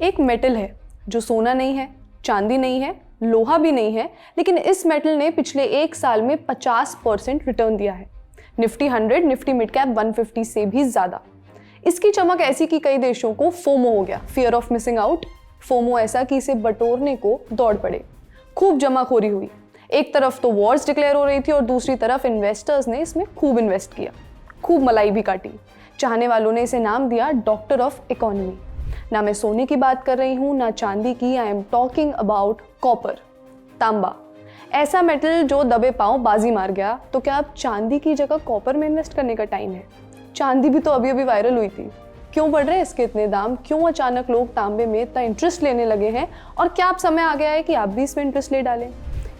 एक मेटल है जो सोना नहीं है, चांदी नहीं है, लोहा भी नहीं है, लेकिन इस मेटल ने पिछले एक साल में 50% रिटर्न दिया है। निफ्टी 100, निफ्टी मिड कैप 150 से भी ज़्यादा। इसकी चमक ऐसी कि कई देशों को फोमो हो गया, fear of missing out. FOMO ऐसा कि इसे बटोरने को दौड़ पड़े। खूब जमाखोरी हुई। एक तरफ तो वॉर्स डिक्लेयर हो रही थी और दूसरी तरफ इन्वेस्टर्स ने इसमें खूब इन्वेस्ट किया, खूब मलाई भी काटी। चाहने वालों ने इसे नाम दिया डॉक्टर ऑफ इकोनॉमी। ना मैं सोने की बात कर रही हूँ, ना चांदी की। I am talking about copper, तांबा। ऐसा मेटल जो दबे पांव बाजी मार गया। तो क्या अब चांदी की जगह कॉपर में इन्वेस्ट करने का टाइम है? चांदी भी तो अभी अभी वायरल हुई थी। क्यों बढ़ रहे हैं इसके इतने दाम? क्यों अचानक लोग तांबे में इतना इंटरेस्ट लेने लगे हैं? और क्या अब समय आ गया है कि आप भी इसमें इंटरेस्ट ले डालें?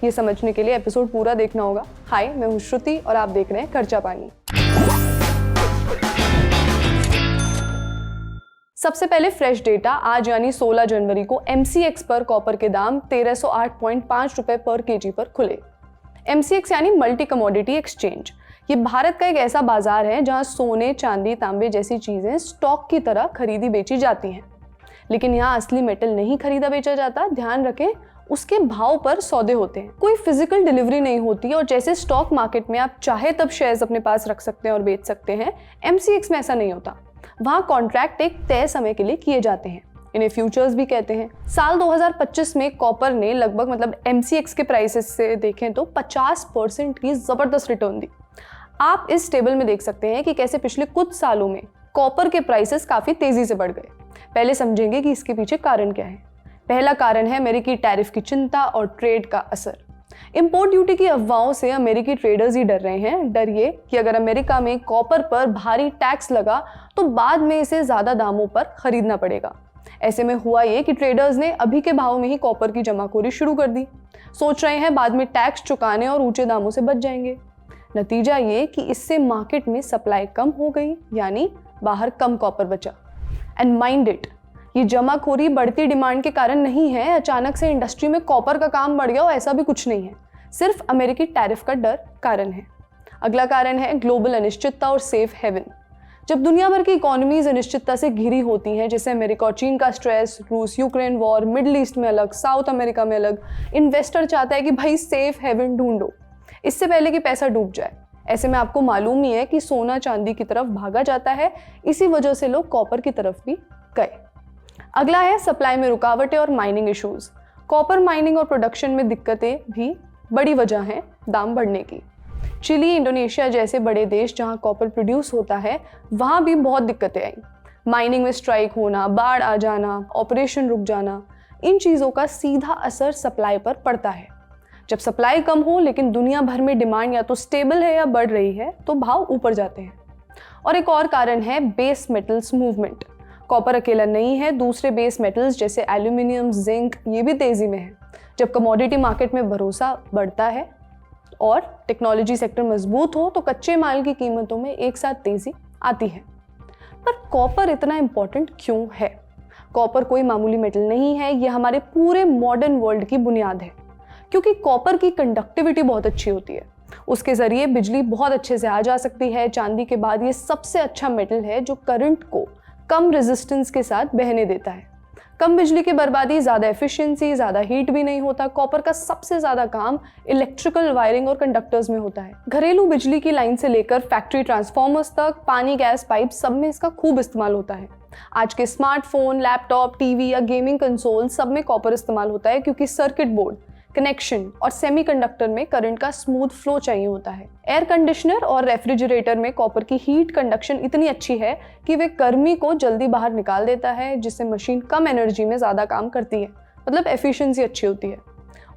ये समझने के लिए एपिसोड पूरा देखना होगा। हाय, मैं हूँ श्रुति और आप देख रहे हैं खर्चा पानी। सबसे पहले फ्रेश डेटा। आज यानी 16 जनवरी को MCX पर कॉपर के दाम 1308.5 रुपए पर केजी पर खुले। MCX यानी मल्टी कमोडिटी एक्सचेंज। ये भारत का एक ऐसा बाजार है जहां सोने, चांदी, तांबे जैसी चीजें स्टॉक की तरह खरीदी बेची जाती हैं। लेकिन यहाँ असली मेटल नहीं खरीदा बेचा जाता। ध्यान रखें, उसके भाव पर सौदे होते हैं। कोई फिजिकल डिलीवरी नहीं होती। और जैसे स्टॉक मार्केट में आप चाहे तब शेयर्स अपने पास रख सकते हैं और बेच सकते हैं, MCX में ऐसा नहीं होता। वहाँ कॉन्ट्रैक्ट एक तय समय के लिए किए जाते हैं। इन्हें फ्यूचर्स भी कहते हैं। साल 2025 में कॉपर ने लगभग MCX के प्राइसेस से देखें तो 50% की जबरदस्त रिटर्न दी। आप इस टेबल में देख सकते हैं कि कैसे पिछले कुछ सालों में कॉपर के प्राइसेस काफी तेजी से बढ़ गए। पहले समझेंगे कि इसके पीछे कारण क्या है। पहला कारण है अमेरिकी टैरिफ की चिंता और ट्रेड का असर। इंपोर्ट ड्यूटी की अफवाहों से अमेरिकी ट्रेडर्स ही डर रहे हैं। डर ये कि अगर अमेरिका में कॉपर पर भारी टैक्स लगा तो बाद में इसे ज्यादा दामों पर खरीदना पड़ेगा। ऐसे में हुआ ये कि ट्रेडर्स ने अभी के भाव में ही कॉपर की जमाखोरी शुरू कर दी। सोच रहे हैं बाद में टैक्स चुकाने और ऊंचे दामों से बच जाएंगे। नतीजा ये कि इससे मार्केट में सप्लाई कम हो गई, यानी बाहर कम कॉपर बचा। एंड माइंड इट, ये जमाखोरी बढ़ती डिमांड के कारण नहीं है। अचानक से इंडस्ट्री में कॉपर का काम बढ़ गया हो, ऐसा भी कुछ नहीं है। सिर्फ अमेरिकी टैरिफ का डर कारण है। अगला कारण है ग्लोबल अनिश्चितता और सेफ हेवन। जब दुनिया भर की इकोनॉमीज अनिश्चितता से घिरी होती हैं, जैसे अमेरिका और चीन का स्ट्रेस, रूस यूक्रेन वॉर, मिडिल ईस्ट में अलग, साउथ अमेरिका में अलग, इन्वेस्टर चाहता है कि भाई सेफ हेवन ढूंढो इससे पहले कि पैसा डूब जाए। ऐसे में आपको मालूम ही है कि सोना चांदी की तरफ भागा जाता है। इसी वजह से लोग कॉपर की तरफ भी गए। अगला है सप्लाई में रुकावटें और माइनिंग इश्यूज। कॉपर माइनिंग और प्रोडक्शन में दिक्कतें भी बड़ी वजह हैं दाम बढ़ने की। चिली, इंडोनेशिया जैसे बड़े देश जहां कॉपर प्रोड्यूस होता है, वहां भी बहुत दिक्कतें आई। माइनिंग में स्ट्राइक होना, बाढ़ आ जाना, ऑपरेशन रुक जाना, इन चीज़ों का सीधा असर सप्लाई पर पड़ता है। जब सप्लाई कम हो लेकिन दुनिया भर में डिमांड या तो स्टेबल है या बढ़ रही है, तो भाव ऊपर जाते हैं। और एक और कारण है बेस मेटल्स मूवमेंट। कॉपर अकेला नहीं है, दूसरे बेस मेटल्स जैसे एल्यूमिनियम, जिंक, ये भी तेजी में है। जब कमोडिटी मार्केट में भरोसा बढ़ता है और टेक्नोलॉजी सेक्टर मजबूत हो तो कच्चे माल की कीमतों में एक साथ तेजी आती है। पर कॉपर इतना इंपॉर्टेंट क्यों है? कॉपर कोई मामूली मेटल नहीं है, ये हमारे पूरे मॉडर्न वर्ल्ड की बुनियाद है। क्योंकि कॉपर की कंडक्टिविटी बहुत अच्छी होती है, उसके जरिए बिजली बहुत अच्छे से आ जा सकती है। चांदी के बाद ये सबसे अच्छा मेटल है जो करंट को कम रेजिस्टेंस के साथ बहने देता है। कम बिजली की बर्बादी, ज़्यादा एफिशिएंसी, ज़्यादा हीट भी नहीं होता। कॉपर का सबसे ज़्यादा काम इलेक्ट्रिकल वायरिंग और कंडक्टर्स में होता है। घरेलू बिजली की लाइन से लेकर फैक्ट्री ट्रांसफार्मर्स तक, पानी, गैस पाइप, सब में इसका खूब इस्तेमाल होता है। आज के स्मार्टफोन, लैपटॉप, टीवी या गेमिंग कंसोल सब में कॉपर इस्तेमाल होता है, क्योंकि सर्किट बोर्ड, कनेक्शन और सेमीकंडक्टर में करंट का स्मूथ फ्लो चाहिए होता है। एयर कंडीशनर और रेफ्रिजरेटर में कॉपर की हीट कंडक्शन इतनी अच्छी है कि वे गर्मी को जल्दी बाहर निकाल देता है, जिससे मशीन कम एनर्जी में ज़्यादा काम करती है, मतलब एफिशिएंसी अच्छी होती है।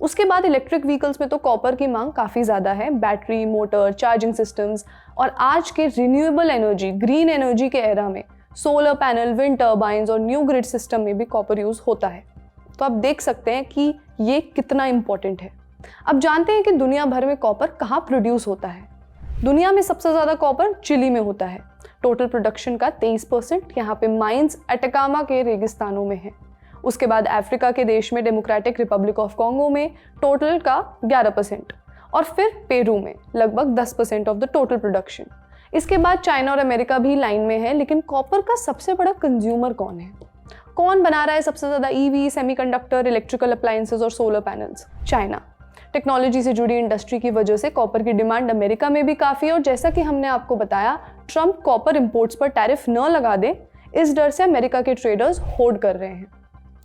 उसके बाद इलेक्ट्रिक व्हीकल्स में तो कॉपर की मांग काफ़ी ज़्यादा है। बैटरी, मोटर, चार्जिंग सिस्टम्स और आज के रिन्यूएबल एनर्जी, ग्रीन एनर्जी के एरा में सोलर पैनल, विंड टर्बाइंस और न्यू ग्रिड सिस्टम में भी कॉपर यूज़ होता है। तो आप देख सकते हैं कि ये कितना इंपॉर्टेंट है। अब जानते हैं कि दुनिया भर में कॉपर कहाँ प्रोड्यूस होता है। दुनिया में सबसे ज़्यादा कॉपर चिली में होता है। टोटल प्रोडक्शन का 23% यहाँ पे माइंस अटकामा के रेगिस्तानों में है। उसके बाद अफ्रीका के देश में डेमोक्रेटिक रिपब्लिक ऑफ कॉन्गो में टोटल का 11% और फिर पेरू में लगभग 10% ऑफ द टोटल प्रोडक्शन। इसके बाद चाइना और अमेरिका भी लाइन में है। लेकिन कॉपर का सबसे बड़ा कंज्यूमर कौन है? कौन बना रहा है सबसे ज़्यादा ईवी, सेमीकंडक्टर, इलेक्ट्रिकल अप्लायंसेस और सोलर पैनल्स? चाइना। टेक्नोलॉजी से जुड़ी इंडस्ट्री की वजह से कॉपर की डिमांड अमेरिका में भी काफ़ी है और जैसा कि हमने आपको बताया, ट्रंप कॉपर इंपोर्ट्स पर टैरिफ न लगा दे, इस डर से अमेरिका के ट्रेडर्स होल्ड कर रहे हैं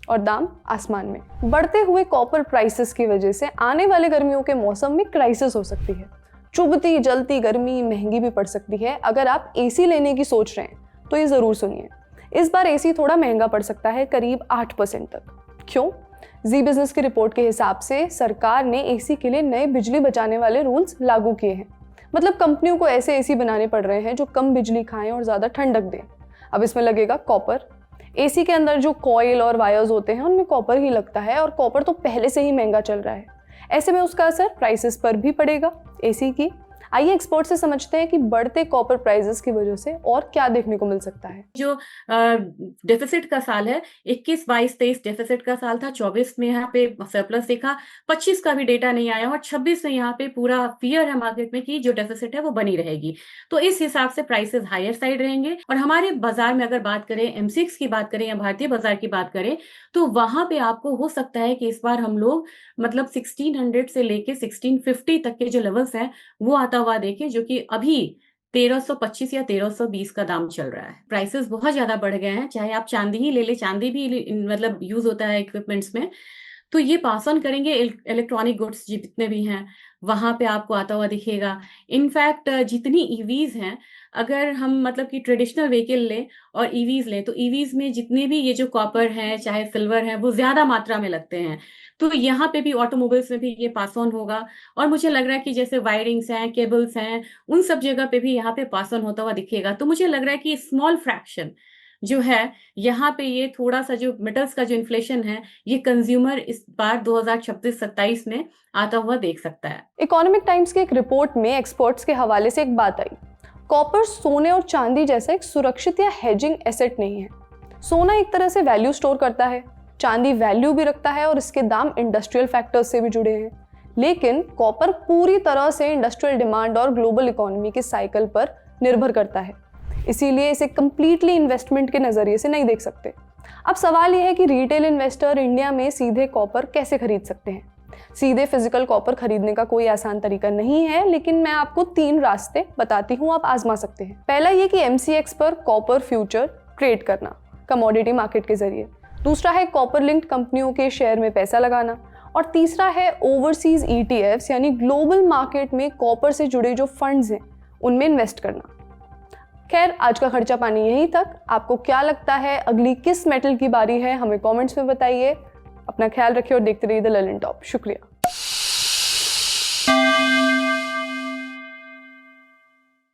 और दाम आसमान में। बढ़ते हुए कॉपर प्राइसेस की वजह से आने वाले गर्मियों के मौसम में क्राइसिस हो सकती है। चुभती जलती गर्मी महंगी भी पड़ सकती है। अगर आप एसी लेने की सोच रहे हैं तो ये ज़रूर सुनिए, इस बार एसी थोड़ा महंगा पड़ सकता है, करीब 8% तक। क्यों? जी बिजनेस की रिपोर्ट के हिसाब से सरकार ने एसी के लिए नए बिजली बचाने वाले रूल्स लागू किए हैं। मतलब कंपनियों को ऐसे एसी बनाने पड़ रहे हैं जो कम बिजली खाएं और ज़्यादा ठंडक दें। अब इसमें लगेगा कॉपर। एसी के अंदर जो कॉइल और वायर्स होते हैं उनमें कॉपर ही लगता है और कॉपर तो पहले से ही महंगा चल रहा है। ऐसे में उसका असर प्राइसेस पर भी पड़ेगा एसी की। आइए एक्सपर्ट से समझते हैं कि बढ़ते कॉपर प्राइसेस की वजह से और क्या देखने को मिल सकता है। जो डेफिसिट का साल है, 21, 22, 23 डेफिसिट का साल था। 24 में यहाँ पे सरप्लस देखा, 25 का भी डेटा नहीं आया और 26 में यहाँ पे पूरा फियर है मार्केट में कि जो डेफिसिट है वो बनी रहेगी। तो इस हिसाब से प्राइसेस हायर साइड रहेंगे। और हमारे बाजार में अगर बात करें, एमसीएक्स की बात करें या भारतीय बाजार की बात करें, तो वहां पे आपको हो सकता है कि इस बार हम लोग मतलब 1600 से लेके 1650 तक के जो लेवल्स हैं वो आता हुआ देखें, जो कि अभी 1325 या 1320 का दाम चल रहा है। प्राइसेस बहुत ज्यादा बढ़ गए हैं। चाहे आप चांदी ही ले ले, चांदी भी मतलब यूज होता है इक्विपमेंट्स में, तो ये पास ऑन करेंगे। इलेक्ट्रॉनिक गुड्स जितने भी हैं वहां पे आपको आता हुआ दिखेगा। इनफैक्ट जितनी ईवीज हैं, अगर हम मतलब कि ट्रेडिशनल व्हीकल लें और ईवीज लें, तो ईवीज में जितने भी ये जो कॉपर है चाहे सिल्वर है वो ज्यादा मात्रा में लगते हैं। तो यहाँ पे भी ऑटोमोबाइल्स में भी ये पास ऑन होगा। और मुझे लग रहा है कि जैसे वायरिंग्स हैं, केबल्स हैं, उन सब जगह पे भी यहाँ पे पास ऑन होता हुआ दिखेगा। तो मुझे लग रहा है कि स्मॉल फ्रैक्शन जो है यहाँ पे, ये थोड़ा सा जो मेटल्स का जो इन्फ्लेशन है, ये कंज्यूमर इस बार 2026-27 में आता हुआ देख सकता है। इकोनॉमिक टाइम्स की एक रिपोर्ट में एक्सपर्ट्स के हवाले से एक बात आई, कॉपर सोने और चांदी जैसा एक सुरक्षित या हेजिंग एसेट नहीं है। सोना एक तरह से वैल्यू स्टोर करता है, चांदी वैल्यू भी रखता है और इसके दाम इंडस्ट्रियल फैक्टर्स से भी जुड़े हैं। लेकिन कॉपर पूरी तरह से इंडस्ट्रियल डिमांड और ग्लोबल इकोनॉमी के साइकिल पर निर्भर करता है, इसीलिए इसे कंप्लीटली इन्वेस्टमेंट के नज़रिए से नहीं देख सकते। अब सवाल यह है कि रिटेल इन्वेस्टर इंडिया में सीधे कॉपर कैसे खरीद सकते हैं। सीधे फिजिकल कॉपर खरीदने का कोई आसान तरीका नहीं है, लेकिन मैं आपको 3 रास्ते बताती हूँ, आप आजमा सकते हैं। पहला ये कि एमसीएक्स पर कॉपर फ्यूचर ट्रेड करना कमोडिटी मार्केट के जरिए। दूसरा है कॉपर लिंक्ड कंपनियों के शेयर में पैसा लगाना। और तीसरा है ओवरसीज ईटीएफ्स यानी ग्लोबल मार्केट में कॉपर से जुड़े जो फंड्स हैं उनमें इन्वेस्ट करना। खैर, आज का खर्चा पानी यहीं तक। आपको क्या लगता है अगली किस मेटल की बारी है, हमें कमेंट्स में बताइए। अपना ख्याल रखिए और देखते रहिए द लर्निंग टॉप। शुक्रिया।